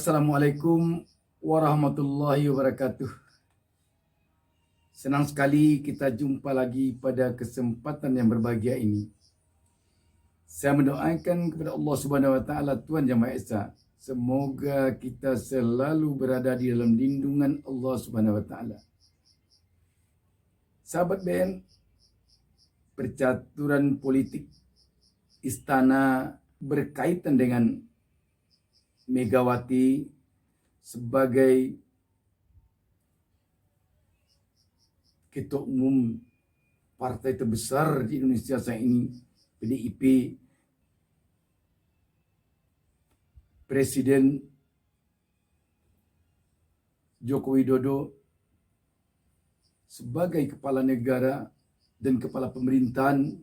Assalamualaikum warahmatullahi wabarakatuh. Senang sekali kita jumpa lagi pada kesempatan yang berbahagia ini. Saya mendoakan kepada Allah Subhanahu wa taala, Tuhan Yang Maha Esa, semoga kita selalu berada di dalam lindungan Allah Subhanahu wa taala. Sahabat BN, percaturan politik istana berkaitan dengan Megawati sebagai ketua umum partai terbesar di Indonesia saat ini, PDIP, Presiden Joko Widodo sebagai kepala negara dan kepala pemerintahan,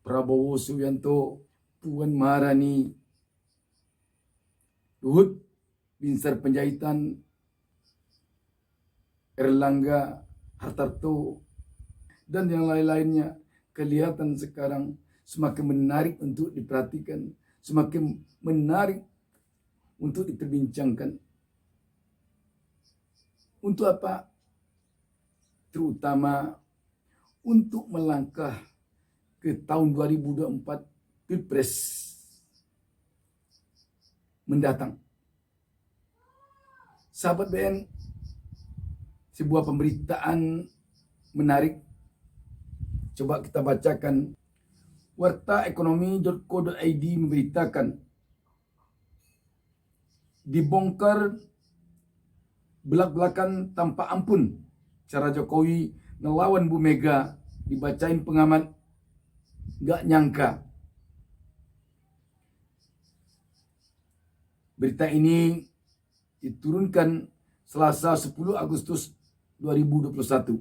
Prabowo Subianto, Puan Maharani, Luhut Binsar Panjaitan, Erlangga Hartarto, dan yang lain-lainnya kelihatan sekarang semakin menarik untuk diperhatikan, semakin menarik untuk diperbincangkan. Untuk apa? Terutama untuk melangkah ke tahun 2024 Pilpres mendatang. Sahabat BN, sebuah pemberitaan menarik. Coba kita bacakan. Wartaekonomi.co.id memberitakan, dibongkar belak-belakan tanpa ampun cara Jokowi ngelawan Bu Mega, dibacain pengamat gak nyangka. Berita ini diturunkan Selasa 10 Agustus 2021.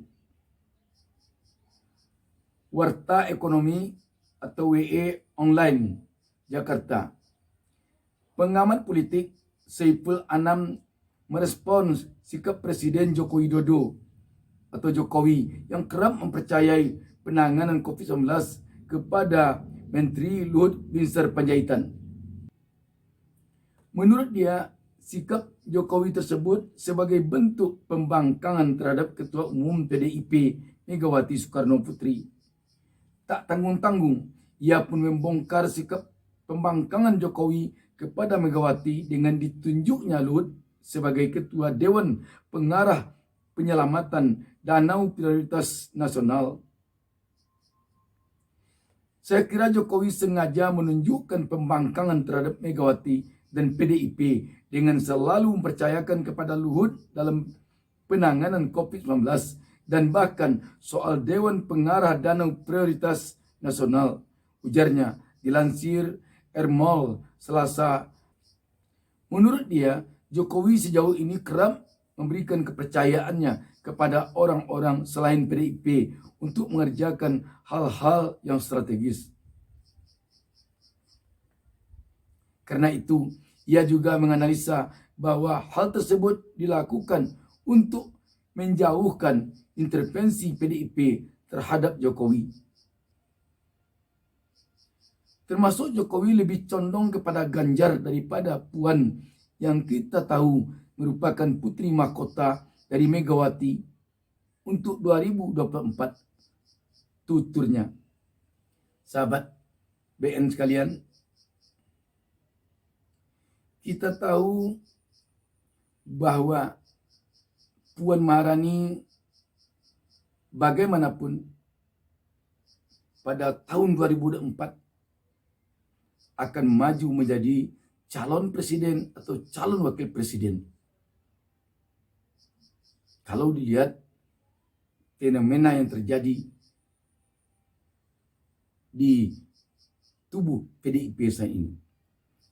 Warta Ekonomi atau WE Online, Jakarta. Pengamat politik Saiful Anam merespons sikap Presiden Joko Widodo atau Jokowi yang kerap mempercayai penanganan COVID-19 kepada Menteri Luhut Binsar Panjaitan. Menurut dia, sikap Jokowi tersebut sebagai bentuk pembangkangan terhadap Ketua Umum PDIP Megawati Soekarno Putri. Tak tanggung-tanggung, ia pun membongkar sikap pembangkangan Jokowi kepada Megawati dengan ditunjuknya Luhut sebagai Ketua Dewan Pengarah Penyelamatan Danau Prioritas Nasional. Saya kira Jokowi sengaja menunjukkan pembangkangan terhadap Megawati dan PDIP dengan selalu mempercayakan kepada Luhut dalam penanganan COVID-19 dan bahkan soal Dewan Pengarah Danau Prioritas Nasional, ujarnya dilansir Ermol Selasa. Menurut dia, Jokowi sejauh ini kerap memberikan kepercayaannya kepada orang-orang selain PDIP untuk mengerjakan hal-hal yang strategis. Karena itu, ia juga menganalisa bahwa hal tersebut dilakukan untuk menjauhkan intervensi PDIP terhadap Jokowi. Termasuk Jokowi lebih condong kepada Ganjar daripada Puan yang kita tahu merupakan putri mahkota dari Megawati untuk 2024, tuturnya. Sahabat BN sekalian, kita tahu bahwa Puan Maharani bagaimanapun pada tahun 2024 akan maju menjadi calon presiden atau calon wakil presiden. Kalau dilihat fenomena yang terjadi di tubuh PDIP saat ini.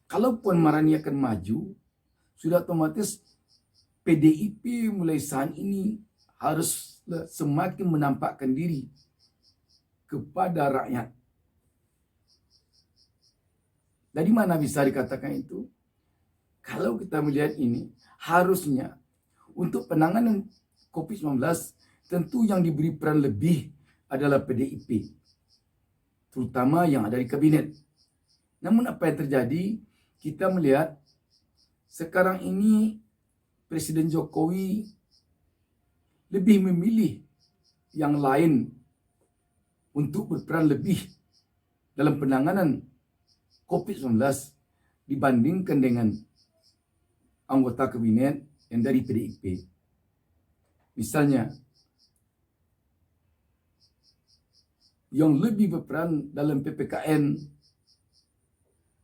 Kalau Puan Maharani akan maju, sudah otomatis PDIP mulai saat ini harus semakin menampakkan diri kepada rakyat. Dari mana bisa dikatakan itu? Kalau kita melihat ini, harusnya untuk penanganan COVID-19 tentu yang diberi peran lebih adalah PDIP, terutama yang ada di kabinet. Namun apa yang terjadi? Kita melihat sekarang ini Presiden Jokowi lebih memilih yang lain untuk berperan lebih dalam penanganan COVID-19 dibandingkan dengan anggota kabinet yang dari PDIP. Misalnya, yang lebih berperan dalam PPKM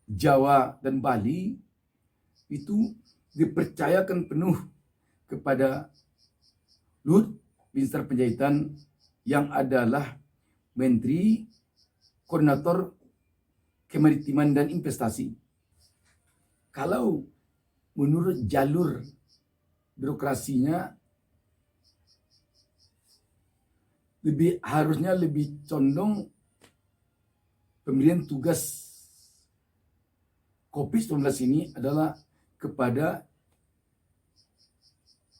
Jawa dan Bali itu dipercayakan penuh kepada Luhut Binsar Panjaitan yang adalah Menteri Koordinator Kemaritiman dan Investasi. Kalau menurut jalur birokrasinya harusnya lebih condong pemberian tugas COVID-19 ini adalah kepada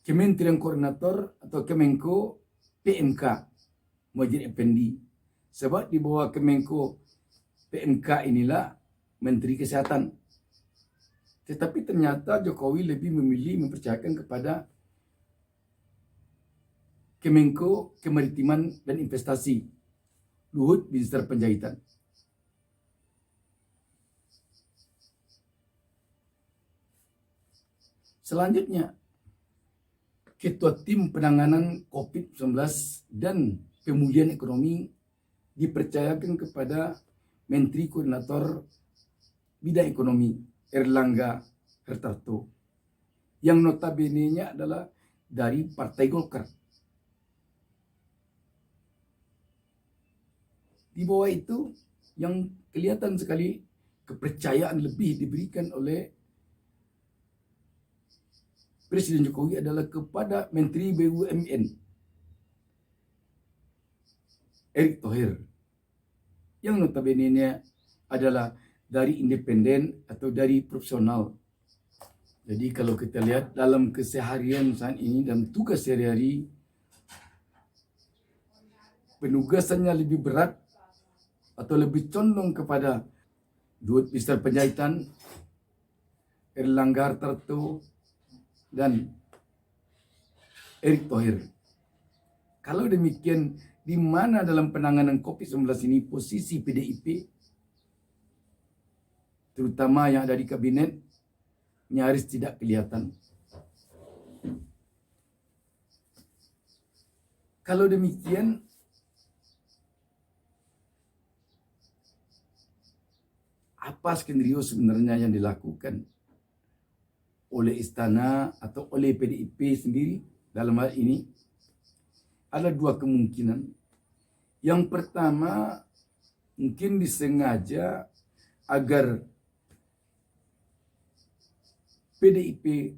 Kementerian Koordinator atau Kemenko PMK Muhadjir Effendi. Sebab di bawah Kemenko PMK inilah Menteri Kesehatan. Tetapi ternyata Jokowi lebih memilih mempercayakan kepada Kemenko Kemaritiman dan Investasi, Luhut Binsar Panjaitan. Selanjutnya, Ketua Tim Penanganan COVID-19 dan Pemulihan Ekonomi dipercayakan kepada Menteri Koordinator Bidang Ekonomi, Erlangga Hartarto, yang notabene-nya adalah dari Partai Golkar. Di bawah itu yang kelihatan sekali kepercayaan lebih diberikan oleh Presiden Jokowi adalah kepada Menteri BUMN Erick Thohir, yang notabene-nya adalah dari independen atau dari profesional. Jadi kalau kita lihat dalam keseharian saat ini dan tugas sehari-hari, penugasannya lebih berat atau lebih condong kepada Luhut Binsar Panjaitan, Erlangga Hartarto, dan Erick Thohir. Kalau demikian, di mana dalam penanganan COVID-19 ini posisi PDIP, terutama yang ada di kabinet, nyaris tidak kelihatan. Kalau demikian, apa skenario sebenarnya yang dilakukan oleh istana atau oleh PDIP sendiri dalam hal ini? Ada dua kemungkinan. Yang pertama, mungkin disengaja agar PDIP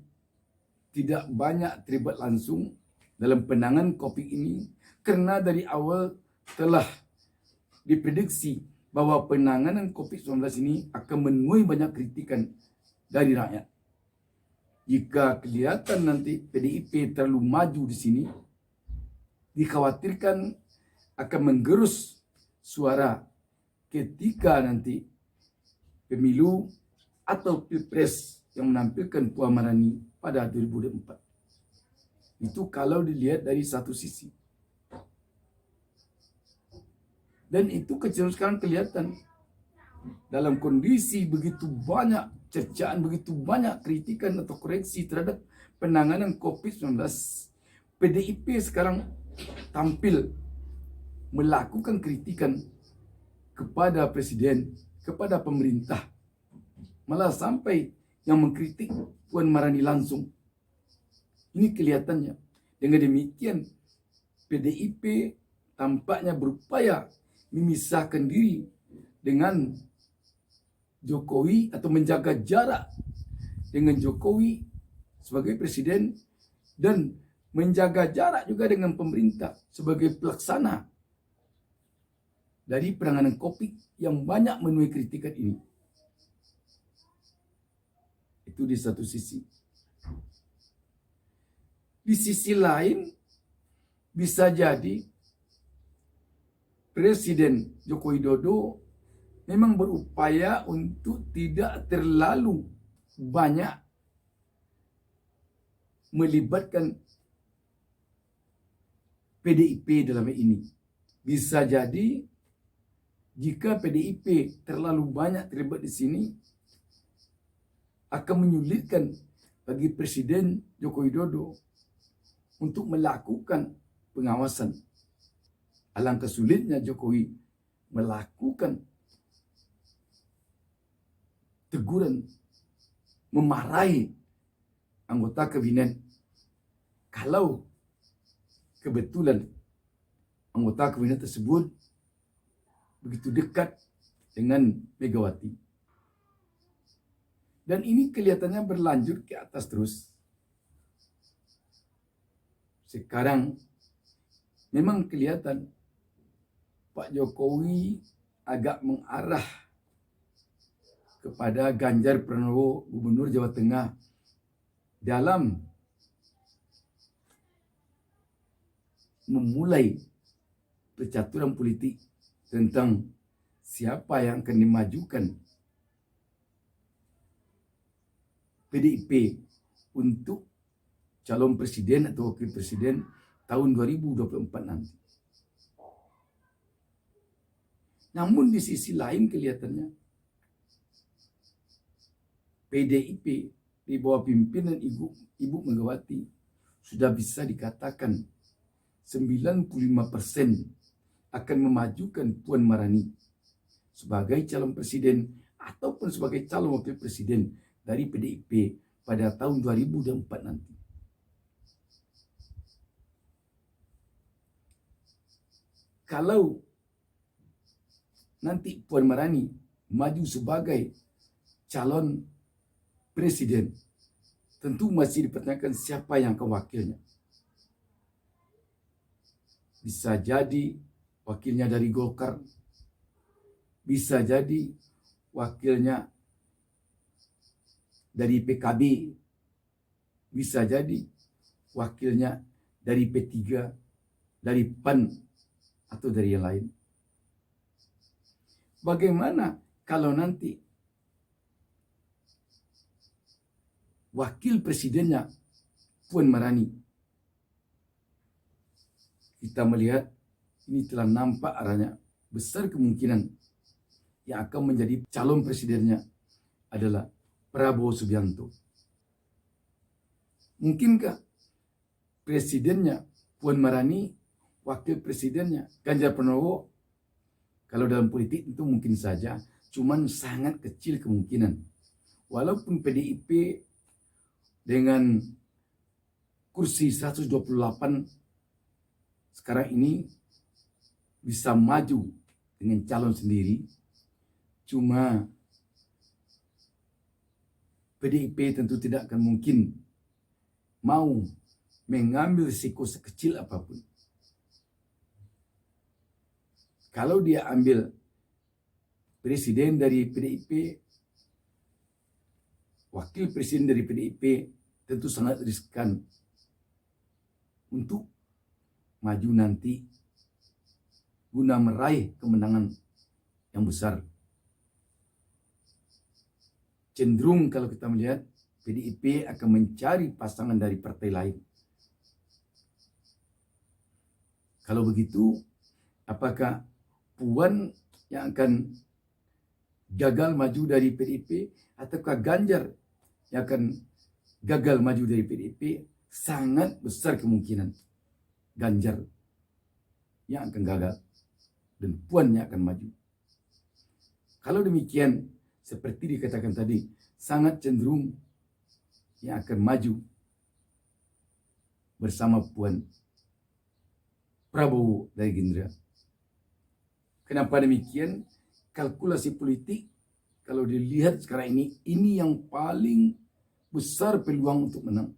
tidak banyak terlibat langsung dalam penanganan COVID ini, karena dari awal telah diprediksi bahwa penanganan COVID-19 ini akan menuai banyak kritikan dari rakyat. Jika kelihatan nanti PDIP terlalu maju di sini, dikhawatirkan akan menggerus suara ketika nanti pemilu atau pilpres yang menampilkan Puan Maharani pada 2024. Itu kalau dilihat dari satu sisi. Dan itu kecil sekarang kelihatan dalam kondisi begitu banyak cercaan, begitu banyak kritikan atau koreksi terhadap penanganan COVID-19. PDIP sekarang tampil melakukan kritikan kepada presiden, kepada pemerintah. Malah sampai yang mengkritik Puan Maharani langsung. Ini kelihatannya. Dengan demikian, PDIP tampaknya berupaya memisahkan diri dengan Jokowi atau menjaga jarak dengan Jokowi sebagai presiden dan menjaga jarak juga dengan pemerintah sebagai pelaksana dari penanganan COVID yang banyak menuai kritikan ini. Itu di satu sisi. Di sisi lain, bisa jadi Presiden Joko Widodo memang berupaya untuk tidak terlalu banyak melibatkan PDIP dalam ini. Bisa jadi jika PDIP terlalu banyak terlibat di sini, akan menyulitkan bagi Presiden Joko Widodo untuk melakukan pengawasan. Alangkah sulitnya Jokowi melakukan teguran, memarahi anggota kabinet kalau kebetulan anggota kabinet tersebut begitu dekat dengan Megawati. Dan ini kelihatannya berlanjut ke atas terus. Sekarang memang kelihatan Pak Jokowi agak mengarah kepada Ganjar Pranowo, Gubernur Jawa Tengah, dalam memulai percaturan politik tentang siapa yang akan dimajukan PDIP untuk calon presiden atau wakil presiden tahun 2024 nanti. Namun di sisi lain kelihatannya PDIP di bawah pimpinan Ibu Megawati sudah bisa dikatakan 95% akan memajukan Puan Maharani sebagai calon presiden ataupun sebagai calon wakil presiden dari PDIP pada tahun 2024 nanti. Kalau nanti Puan Maharani maju sebagai calon presiden, tentu masih dipertanyakan siapa yang akan wakilnya. Bisa jadi wakilnya dari Golkar, bisa jadi wakilnya dari PKB, bisa jadi wakilnya dari P3, dari PAN, atau dari yang lain. Bagaimana kalau nanti wakil presidennya Puan Maharani? Kita melihat ini telah nampak arahnya. Besar kemungkinan yang akan menjadi calon presidennya adalah Prabowo Subianto. Mungkinkah presidennya Puan Maharani, wakil presidennya Ganjar Pranowo? Kalau dalam politik itu mungkin saja, cuman sangat kecil kemungkinan. Walaupun PDIP dengan kursi 128 sekarang ini bisa maju dengan calon sendiri, cuma PDIP tentu tidak akan mungkin mau mengambil risiko sekecil apapun. Kalau dia ambil presiden dari PDIP, wakil presiden dari PDIP, tentu sangat riskan untuk maju nanti guna meraih kemenangan yang besar. Cenderung kalau kita melihat PDIP akan mencari pasangan dari partai lain. Kalau begitu, apakah Puan yang akan gagal maju dari PDIP ataukah Ganjar yang akan gagal maju dari PDIP? Sangat besar kemungkinan Ganjar yang akan gagal dan Puan yang akan maju. Kalau demikian, seperti dikatakan tadi, sangat cenderung yang akan maju bersama Puan Prabowo dari Gerindra. Kenapa demikian? Kalkulasi politik kalau dilihat sekarang ini yang paling besar peluang untuk menang.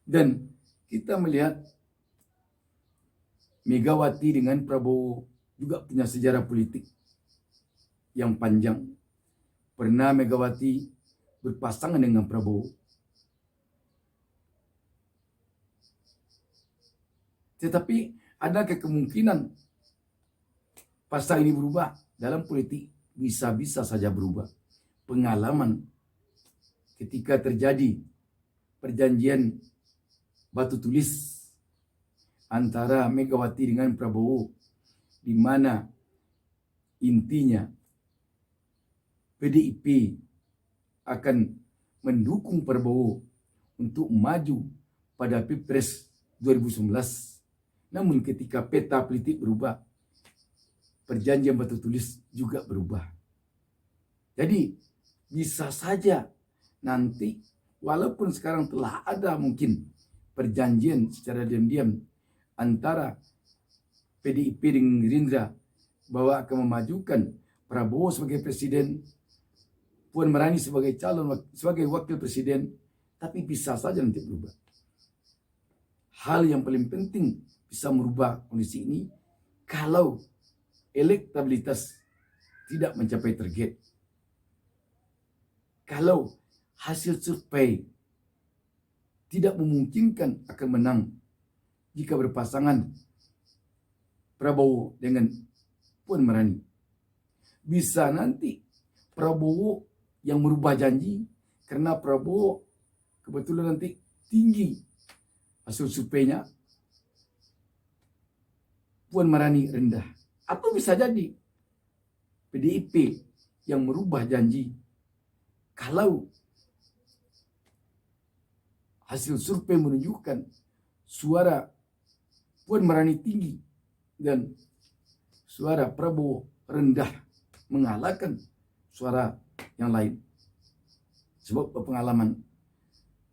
Dan kita melihat Megawati dengan Prabowo juga punya sejarah politik yang panjang. Pernah Megawati berpasangan dengan Prabowo. Tetapi adakah kemungkinan pasang ini berubah. Dalam politik bisa-bisa saja berubah. Pengalaman ketika terjadi perjanjian batu tulis antara Megawati dengan Prabowo, di mana intinya PDIP akan mendukung Prabowo untuk maju pada Pilpres 2019. Namun ketika peta politik berubah, perjanjian batu tulis juga berubah. Jadi bisa saja nanti, walaupun sekarang telah ada mungkin perjanjian secara diam-diam antara PDIP dengan Gerindra bahwa akan memajukan Prabowo sebagai presiden, Puan Maharani sebagai sebagai wakil presiden, tapi bisa saja nanti berubah. Hal yang paling penting bisa merubah kondisi ini kalau elektabilitas tidak mencapai target. Kalau hasil survei tidak memungkinkan akan menang jika berpasangan Prabowo dengan Puan Maharani. Bisa nanti Prabowo yang merubah janji karena Prabowo kebetulan nanti tinggi hasil surveinya, Puan Maharani rendah. Atau bisa jadi PDIP yang merubah janji kalau hasil survei menunjukkan suara Puan Maharani tinggi dan suara Prabowo rendah, mengalahkan suara yang lain. Sebab pengalaman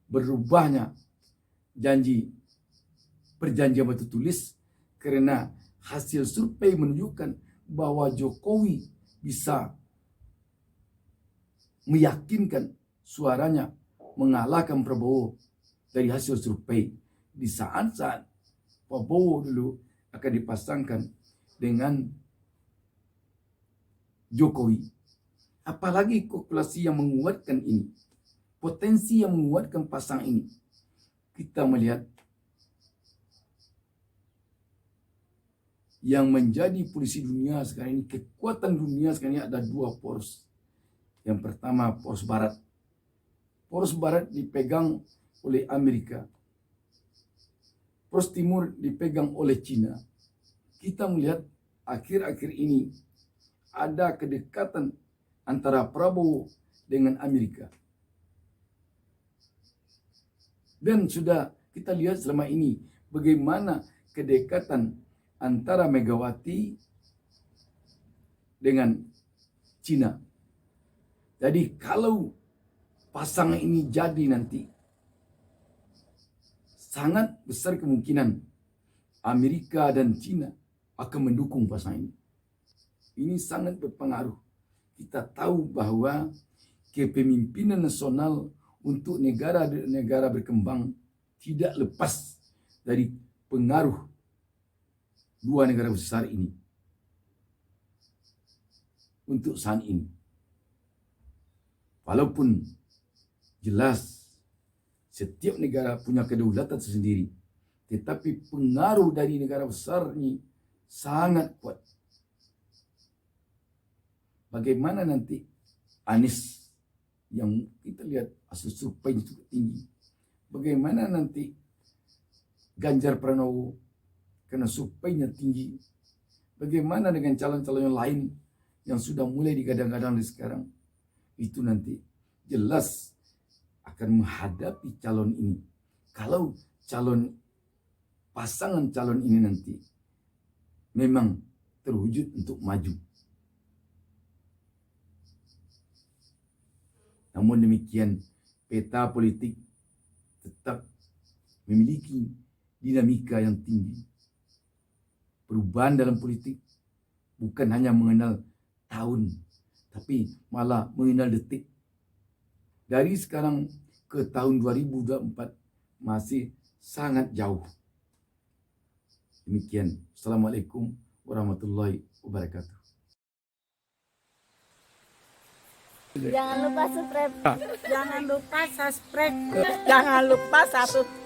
berubahnya perjanjian batu tulis karena hasil survei menunjukkan bahwa Jokowi bisa meyakinkan suaranya mengalahkan Prabowo dari hasil survei di saat-saat Prabowo dulu akan dipasangkan dengan Jokowi. Apalagi kalkulasi yang menguatkan ini, potensi yang menguatkan pasang ini. Kita melihat yang menjadi polisi dunia sekarang ini, kekuatan dunia sekarang ini ada dua poros. Yang pertama poros barat. Poros barat dipegang oleh Amerika. Poros timur dipegang oleh Cina. Kita melihat akhir-akhir ini ada kedekatan antara Prabowo dengan Amerika. Dan sudah kita lihat selama ini bagaimana kedekatan antara Megawati dengan Cina. Jadi kalau pasangan ini jadi nanti, sangat besar kemungkinan Amerika dan Cina akan mendukung pasangan ini. Ini sangat berpengaruh. Kita tahu bahwa kepemimpinan nasional untuk negara-negara berkembang tidak lepas dari pengaruh dua negara besar ini untuk saat ini. Walaupun jelas setiap negara punya kedaulatan sendiri, tetapi pengaruh dari negara besar ini sangat kuat. Bagaimana nanti Anies yang kita lihat hasil survei cukup tinggi. Bagaimana nanti Ganjar Pranowo karena surveinya tinggi. Bagaimana dengan calon-calon yang lain yang sudah mulai digadang-gadang dari sekarang. Itu nanti jelas akan menghadapi calon ini. Kalau pasangan calon ini nanti memang terwujud untuk maju. Namun demikian, peta politik tetap memiliki dinamika yang tinggi. Perubahan dalam politik bukan hanya mengenal tahun, tapi malah mengenal detik. Dari sekarang ke tahun 2024 masih sangat jauh. Demikian. Assalamualaikum warahmatullahi wabarakatuh. Jangan lupa subscribe. Jangan lupa subscribe. Jangan lupa subscribe.